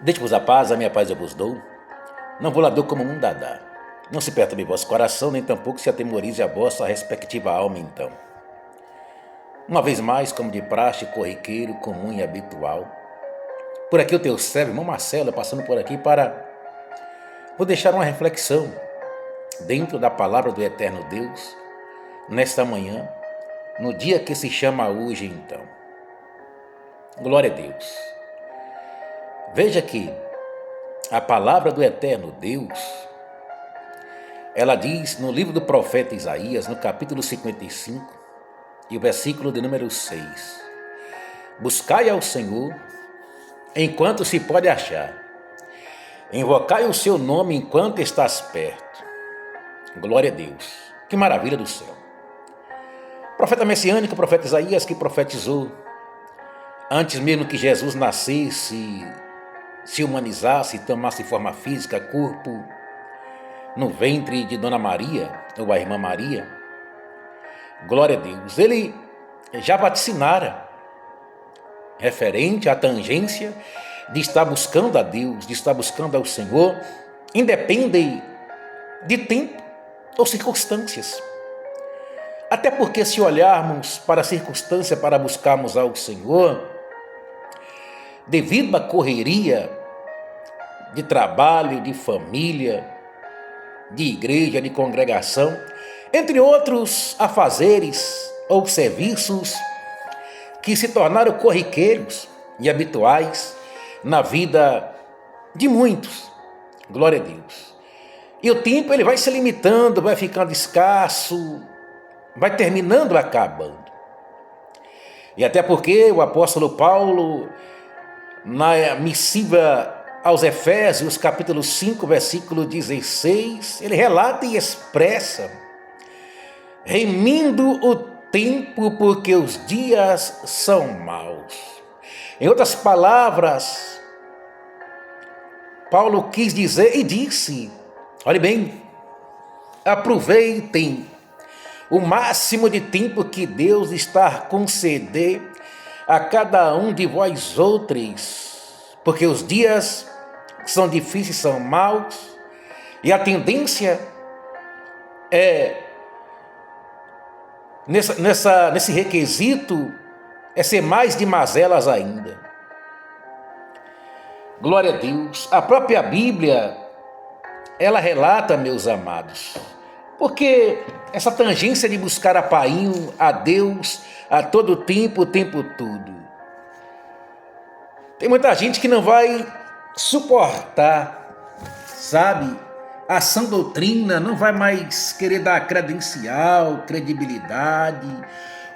Deixe-vos a paz, a minha paz eu vos dou. Não vou lá dou como o mundo dá. Não se perturbe vosso coração, nem tampouco se atemorize a vossa respectiva alma, então. Uma vez mais, como de praxe, corriqueiro, comum e habitual. Por aqui o teu servo, irmão Marcelo, passando por aqui vou deixar uma reflexão dentro da palavra do eterno Deus, nesta manhã, no dia que se chama hoje, então. Glória a Deus. Veja que a palavra do eterno Deus, ela diz no livro do profeta Isaías, no capítulo 55, e o versículo de número 6. Buscai ao Senhor enquanto se pode achar. Invocai o seu nome enquanto estás perto. Glória a Deus. Que maravilha do céu. Profeta messiânico, profeta Isaías, que profetizou antes mesmo que Jesus nascesse, se humanizasse, tomasse forma física, corpo, no ventre de Dona Maria, ou a irmã Maria. Glória a Deus. Ele já vaticinara referente à tangência de estar buscando a Deus, de estar buscando ao Senhor, independe de tempo ou circunstâncias. Até porque se olharmos para a circunstância para buscarmos ao Senhor, devido à correria de trabalho, de família, de igreja, de congregação, entre outros afazeres ou serviços que se tornaram corriqueiros e habituais na vida de muitos. Glória a Deus. E o tempo ele vai se limitando, vai ficando escasso, vai terminando, acabando. E até porque o apóstolo Paulo, na missiva aos Efésios, capítulo 5, versículo 16, ele relata e expressa, remindo o tempo porque os dias são maus. Em outras palavras, Paulo quis dizer e disse, olhe bem, aproveitem o máximo de tempo que Deus está a conceder a cada um de vós outros, porque os dias são difíceis, são maus, e a tendência é, nesse requisito, é ser mais de mazelas ainda. Glória a Deus. A própria Bíblia, ela relata, meus amados, porque essa tangência de buscar a painho, a Deus, a todo tempo, o tempo todo. Tem muita gente que não vai suportar, sabe, a sã doutrina, não vai mais querer dar credencial, credibilidade,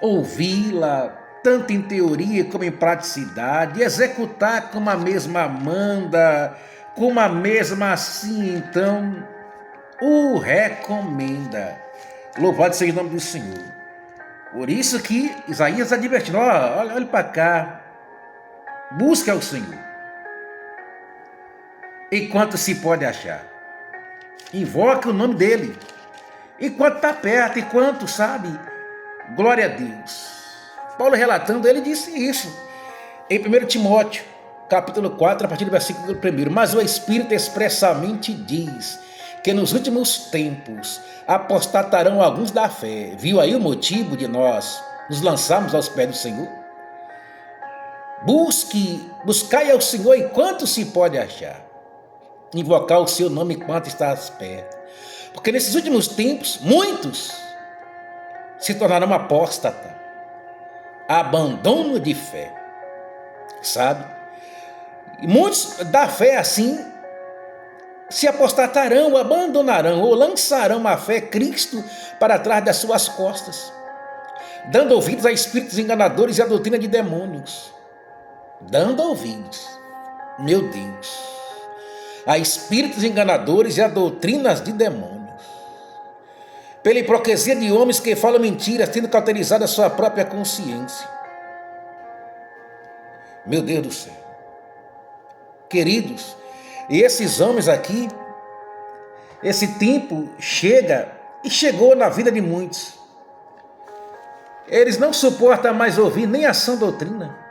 ouvi-la, tanto em teoria como em praticidade, executar como a mesma manda, como a mesma assim, então, o recomenda. Louvado seja o nome do Senhor. Por isso que Isaías advertiu, olha para cá, busca o Senhor enquanto se pode achar. Invoque o nome dele enquanto está perto, enquanto sabe. Glória a Deus. Paulo relatando, ele disse isso em 1 Timóteo, capítulo 4, a partir do versículo 1. Mas o Espírito expressamente diz que nos últimos tempos apostatarão alguns da fé. Viu aí o motivo de nós nos lançarmos aos pés do Senhor? Buscai ao Senhor enquanto se pode achar. Invocar o seu nome enquanto estás perto. Porque nesses últimos tempos, muitos se tornaram apóstatas. Abandono de fé. Sabe? E muitos da fé assim se apostatarão, abandonarão ou lançarão a fé Cristo para trás das suas costas, dando ouvidos a espíritos enganadores e a doutrina de demônios. Dando ouvidos, meu Deus, a espíritos enganadores e a doutrinas de demônios, pela hipocrisia de homens que falam mentiras, tendo cauterizado a sua própria consciência. Meu Deus do céu. Queridos, e esses homens aqui, esse tempo chega e chegou na vida de muitos. Eles não suportam mais ouvir nem a sã doutrina.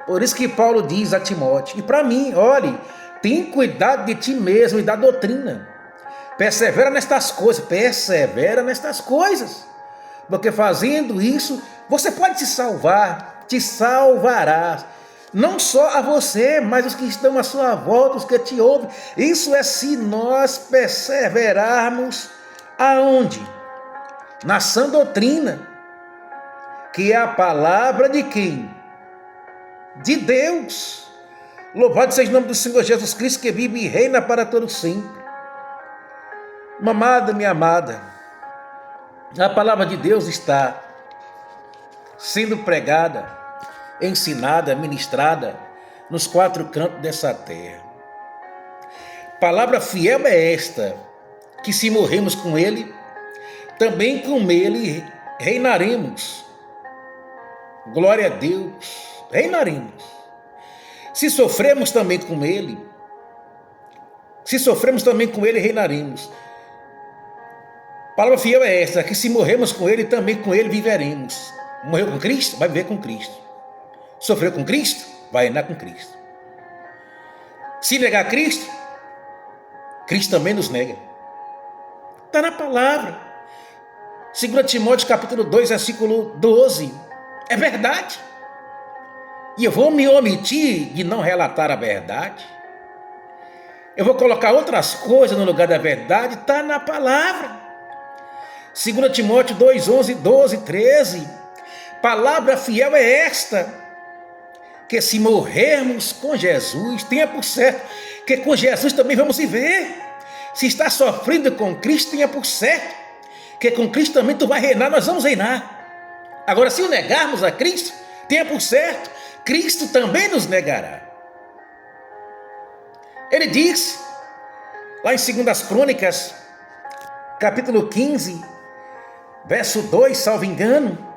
Por isso que Paulo diz a Timóteo, e para mim, olhe, tem cuidado de ti mesmo e da doutrina. Persevera nestas coisas, porque fazendo isso, você pode se salvar, te salvarás. Não só a você, mas os que estão à sua volta, os que te ouvem. Isso é se nós perseverarmos aonde? Na sã doutrina, que é a palavra de quem? De Deus. Louvado seja o nome do Senhor Jesus Cristo, que vive e reina para todo sempre. Minha amada, minha amada, a palavra de Deus está sendo pregada, ensinada, ministrada nos quatro cantos dessa terra. Palavra fiel é esta, que se morremos com Ele, também com Ele reinaremos. Glória a Deus, reinaremos. Se sofremos também com Ele, reinaremos. Palavra fiel é esta, que se morremos com Ele, também com Ele viveremos. Morreu com Cristo? Vai viver com Cristo. Sofreu com Cristo? Vai reinar com Cristo. Se negar Cristo, Cristo também nos nega. Está na palavra. 2 Timóteo capítulo 2, versículo 12. É verdade. E eu vou me omitir de não relatar a verdade. Eu vou colocar outras coisas no lugar da verdade. Está na palavra. 2 Timóteo 2, 11, 12, 13. Palavra fiel é esta, que se morrermos com Jesus, tenha por certo que com Jesus também vamos viver. Se está sofrendo com Cristo, tenha por certo que com Cristo também tu vai reinar, nós vamos reinar. Agora, se o negarmos a Cristo, tenha por certo, Cristo também nos negará. Ele diz, lá em 2 Crônicas, capítulo 15, verso 2, salvo engano,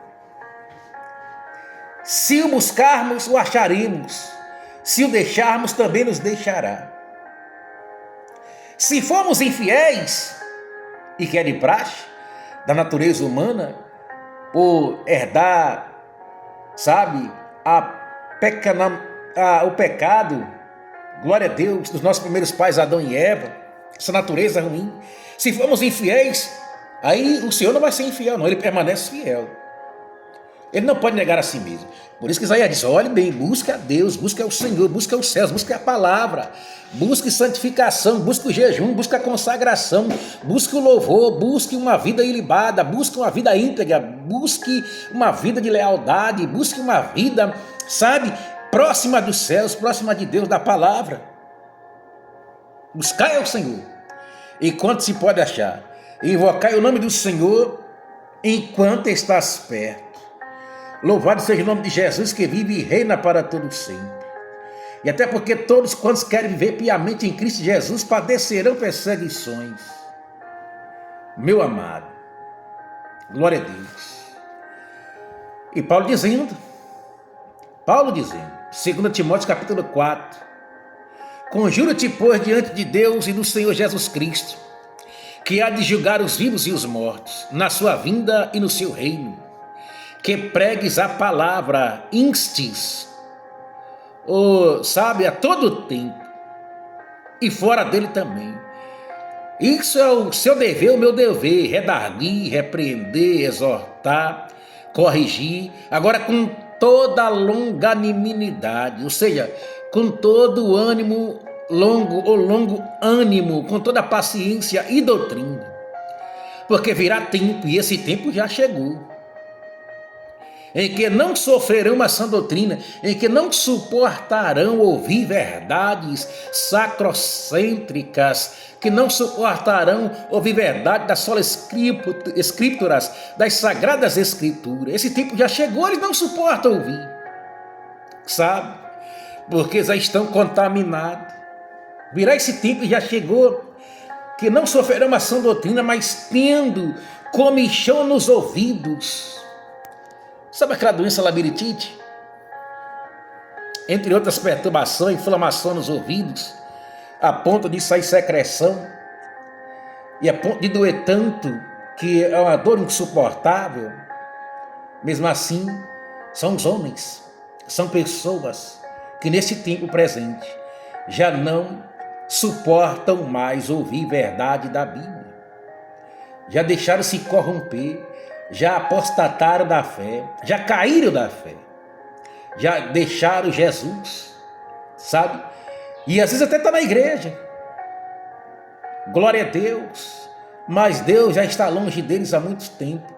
se o buscarmos, o acharemos. Se o deixarmos, também nos deixará. Se formos infiéis, e que é de praxe, da natureza humana, por herdar, sabe, o pecado, glória a Deus, dos nossos primeiros pais, Adão e Eva, essa natureza ruim. Se formos infiéis, aí o Senhor não vai ser infiel, não, Ele permanece fiel. Ele não pode negar a si mesmo. Por isso que Isaías diz, olhe bem, busque a Deus, busque ao Senhor, busque os céus, busque a palavra, busque santificação, busque o jejum, busque a consagração, busque o louvor, busque uma vida ilibada, busque uma vida íntegra, busque uma vida de lealdade, busque uma vida, sabe, próxima dos céus, próxima de Deus, da palavra. Buscai ao Senhor, enquanto se pode achar. Invocai o nome do Senhor, enquanto estás perto. Louvado seja o nome de Jesus, que vive e reina para todo sempre. E até porque todos quantos querem viver piamente em Cristo Jesus padecerão perseguições. Meu amado, glória a Deus. E Paulo dizendo, 2 Timóteo capítulo 4, conjuro-te, pois, diante de Deus e do Senhor Jesus Cristo, que há de julgar os vivos e os mortos, na sua vinda e no seu reino, que pregues a palavra, instes, sabe, a todo tempo, e fora dele também. Isso é o seu dever, o meu dever, redarguir, repreender, exortar, corrigir, agora com toda a longanimidade, ou seja, com todo o ânimo longo ânimo, com toda a paciência e doutrina, porque virá tempo, e esse tempo já chegou, em que não sofrerão a sã doutrina, em que não suportarão ouvir verdades sacrocêntricas, que não suportarão ouvir verdade das solas escrituras, das sagradas escrituras. Esse tempo já chegou, eles não suportam ouvir, sabe? Porque já estão contaminados. Virá esse tempo e já chegou, que não sofrerão a sã doutrina, mas tendo comichão nos ouvidos. Sabe aquela doença labirintite? Entre outras perturbações, inflamação nos ouvidos, a ponto de sair secreção, e a ponto de doer tanto, que é uma dor insuportável. Mesmo assim, são os homens, são pessoas que nesse tempo presente já não suportam mais ouvir verdade da Bíblia. Já deixaram se corromper, já apostataram da fé, já caíram da fé, já deixaram Jesus, sabe? E às vezes até está na igreja. Glória a Deus, mas Deus já está longe deles há muito tempo.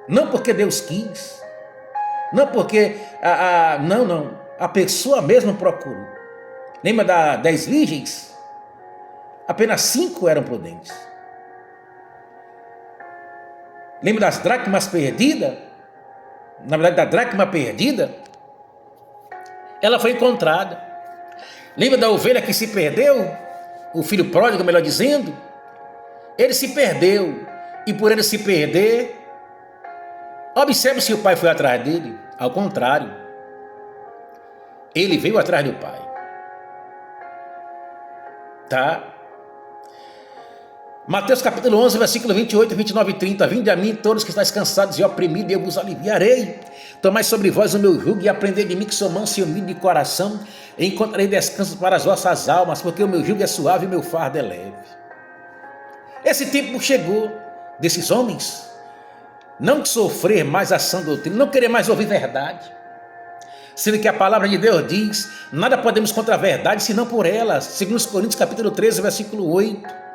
Não porque Deus quis, não porque, não, a pessoa mesmo procurou. Lembra das 10 virgens? Apenas 5 eram prudentes. Lembra das dracmas perdidas? Na verdade, da dracma perdida, ela foi encontrada. Lembra da ovelha que se perdeu? O filho pródigo, melhor dizendo? Ele se perdeu. E por ele se perder, observe se o pai foi atrás dele. Ao contrário, ele veio atrás do pai. Tá? Mateus capítulo 11, versículo 28, 29 e 30. Vinde a mim todos que estáis cansados e oprimidos, e eu vos aliviarei. Tomai sobre vós o meu jugo e aprendei de mim, que sou manso e humilde de coração, e encontrarei descanso para as vossas almas, porque o meu jugo é suave e o meu fardo é leve. Esse tempo chegou desses homens não sofrer mais a sã doutrina, não querer mais ouvir verdade, sendo que a palavra de Deus diz: nada podemos contra a verdade, senão por ela. Segundo Coríntios capítulo 13, versículo 8.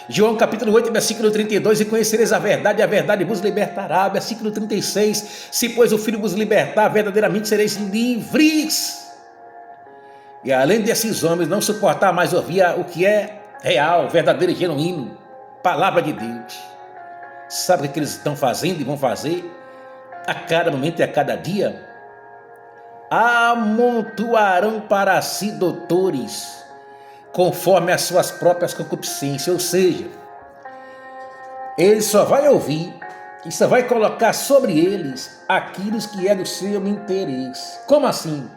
João capítulo 8, versículo 32, e conhecereis a verdade vos libertará. Versículo 36, se pois o Filho vos libertar, verdadeiramente sereis livres. E além desses homens não suportar mais ouvir o que é real, verdadeiro e genuíno, palavra de Deus, sabe o que eles estão fazendo e vão fazer a cada momento e a cada dia? Amontoarão para si doutores, conforme as suas próprias concupiscências. Ou seja, ele só vai ouvir e só vai colocar sobre eles aquilo que é do seu interesse. Como assim?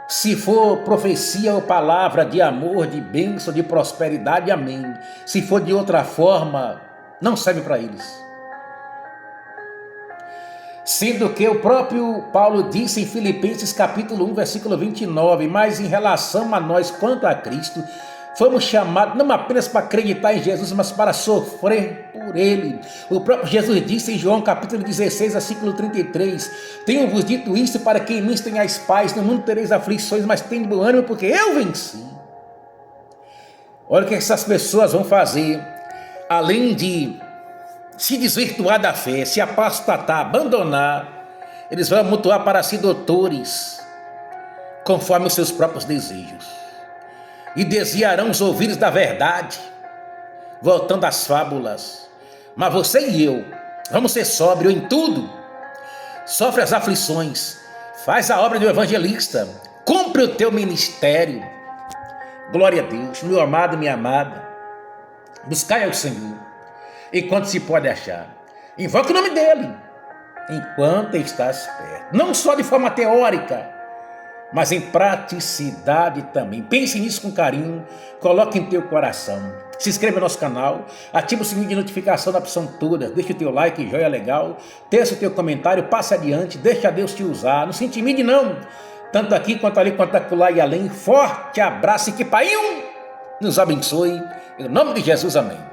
Se for profecia ou palavra de amor, de bênção, de prosperidade, amém. Se for de outra forma, não serve para eles. Sendo que o próprio Paulo disse em Filipenses capítulo 1, versículo 29, mas em relação a nós quanto a Cristo, fomos chamados não apenas para acreditar em Jesus, mas para sofrer por Ele. O próprio Jesus disse em João capítulo 16, versículo 33, tenho-vos dito isto para que em mim tenhais paz, no mundo tereis aflições, mas tenham bom ânimo, porque eu venci. Olha o que essas pessoas vão fazer, além de se desvirtuar da fé, se apostatar, abandonar, eles vão amontoar para si doutores, conforme os seus próprios desejos, e desviarão os ouvidos da verdade, voltando às fábulas. Mas você e eu, vamos ser sóbrios em tudo, sofre as aflições, faz a obra do evangelista, cumpre o teu ministério. Glória a Deus, meu amado, minha amada, buscai ao Senhor enquanto se pode achar. Invoque o nome dele enquanto estás perto. Não só de forma teórica, mas em praticidade também. Pense nisso com carinho, coloque em teu coração. Se inscreva no nosso canal, ativa o sininho de notificação na opção todas, deixa o teu like, joia legal, teça o teu comentário, passe adiante, deixa Deus te usar, não se intimide não, tanto aqui quanto ali, quanto acolá e além. Forte abraço e que Pai nos abençoe, em nome de Jesus, amém.